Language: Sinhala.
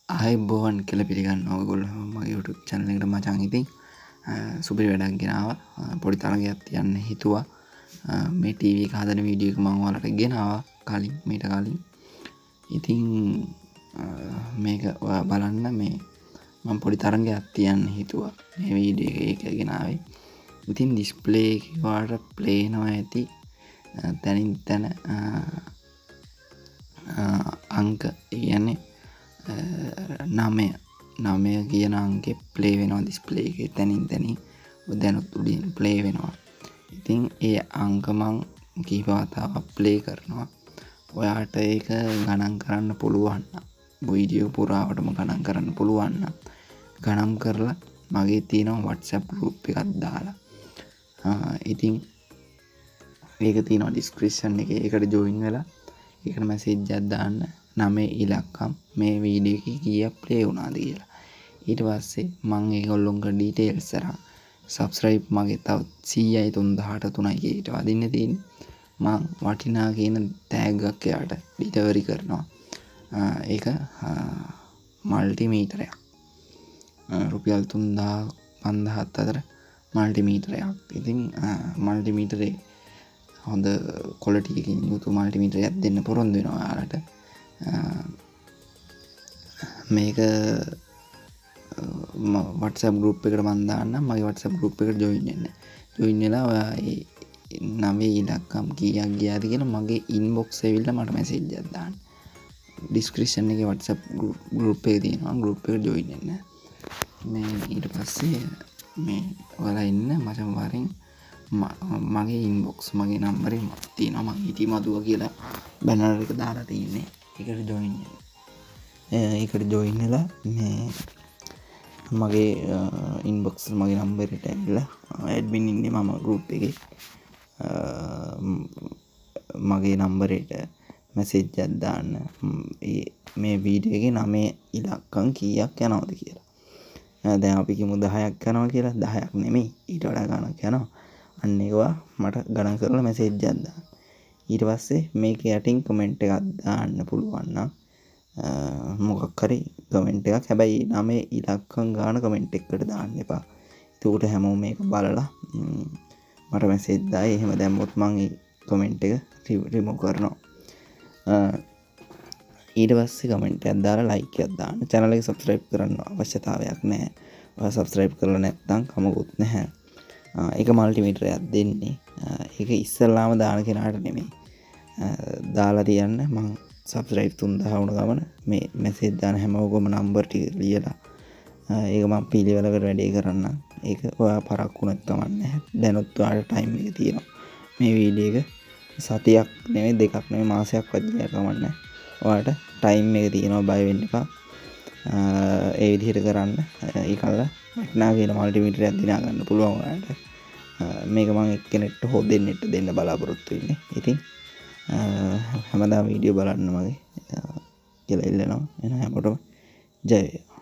ආයුබෝවන් කියලා පිළිගන්නවා ඔයගොල්ලෝ මගේ YouTube channel එකට මචං ඉතින් සුපිරි වැඩක් ගෙනාවා පොඩි තරගයක් තියන්න හිතුවා මේ TV එක හදන වීඩියෝ එක මම ඔයාලට ගෙනාවා කලින් මීට කලින් ඉතින් මේක ඔයා බලන්න මේ මම පොඩි තරගයක් තියන්න හිතුවා මේ වීඩියෝ එක ගෙනාවේ ඉතින් ඩිස්ප්ලේ එකේ ඔයාලට ප්ලේ වෙනවා ඇති තනින් තන අංක කියන්නේ 9 කියන අංකේ ප්ලේ වෙනවා ඩිස්ප්ලේ එකේ තනින් තනින් දැනුත් උඩින් ප්ලේ වෙනවා. ඉතින් ඒ අංක මං කීප වතාවක් ප්ලේ කරනවා. ඔයාට ඒක ගණන් කරන්න පුළුවන් නම් වීඩියෝ පුරාවටම ගණන් කරන්න පුළුවන් නම් ගණන් කරලා මගේ තියෙන WhatsApp group එකක් දාලා ඉතින් ඒක තියෙනවා description එකේ ඒකට join වෙලා ඒකට message එකක් දාන්න 9 ඉලක්කම් මේ වීඩියෝ එකේ කීයක් ප්ලේ වුණාද කියලා. ඊට පස්සේ මම ඒගොල්ලොන්ගේ ඩීටේල්ස් අරන් subscribe මගේ තව 100,383යි කීයට වදින්න තියෙන්නේ. මම වටිනා කියන tag එකක් එයාට delivery කරනවා. ඒක මල්ටිමීටරයක්. රුපියල් 3,000 5,000 අතර මල්ටිමීටරයක්. ඉතින් මල්ටිමීටරේ හොඳ quality එකකින් යුතු මල්ටිමීටරයක් දෙන්න පොරොන්දු වෙනවා ඔයාලට. මේක WhatsApp group එකට මම දාන්නම් මගේ WhatsApp group එකට join වෙන්න. join වෙලා ඔයා ඒ 9 ඉලක්කම් කීයක් ගියාද කියලා මගේ inbox එකේ මට message එකක් දාන්න. description එකේ WhatsApp group එකේ තියෙනවා group එකට join වෙන්න. මේ ඊට පස්සේ මේ ඔයාලා ඉන්න මචං වරින් මගේ inbox මගේ number එක තියෙනවා මම හිටි මදුව කියලා banner එක දාලා තියෙන්නේ. ඒකට join වෙන්න. ඒකට join වෙලා මේ මගේ inbox මගේ number එකට ඇවිල්ලා admin ඉන්නේ මම group එකේ මගේ number එකට message එකක් දාන්න මේ වීඩියෝ එකේ 9 ඉලක්කම් කීයක් යනවද කියලා. දැන් අපි කිමු 10ක් යනවා කියලා 10ක් නෙමෙයි ඊට වඩා ගණනක් යනවා. අන්න ඒවා මට ගණන් කරලා message එකක් දාන්න. ඊට පස්සේ මේක යටින් comment එකක් දාන්න පුළුවන් නම් මොකක් හරි comment එකක් හැබැයි 9 ඉලක්කම් ගාන comment එකකට දාන්න එපා. ඒකට හැමෝම මේක බලලා මට message දායි. එහෙම දැම්මොත් මම ඒ comment එක remove කරනවා. ඊට පස්සේ comment එකක් දාලා like එකක් දාන්න. channel එක subscribe කරන්න අවශ්‍යතාවයක් නැහැ. ඔයා subscribe කරලා නැත්නම් කමකුත් නැහැ. ඒක මල්ටිමීටරයක් දෙන්නේ. ඒක ඉස්සල්ලාම දාන කෙනාට නෙමෙයි. දාලා තියන්න මම subscribe 3,000 වුණ ගමන මේ message දාන හැමෝගම number ටික ලියලා ඒක මම පිළිවෙලකට වැඩේ කරන්න. ඒක ඔයා පරක්කු නැත් කමන්නේ. දැනුත් ඔයාලට time එක තියෙනවා. මේ වීඩියෝ එක සතියක් නෙමෙයි දෙකක් නෙමෙයි මාසයක් වගේ කමන්නේ. ඔයාලට time එක තියෙනවා බය වෙන්න එපා. ඒ විදිහට කරන්න. ඒකල වටනා කියන මල්ටිමීටරයක් දිනා ගන්න පුළුවන් ඔයාලට. මේක මම එක්කෙනෙක්ට හො දෙන්නෙට දෙන්න බලාපොරොත්තු වෙන්නේ. ඉතින් හැමදාම වීඩියෝ බලන්න මගේ කියලා ඉල්ලනවා. එහෙනම් හැමෝටම ජය වේවා.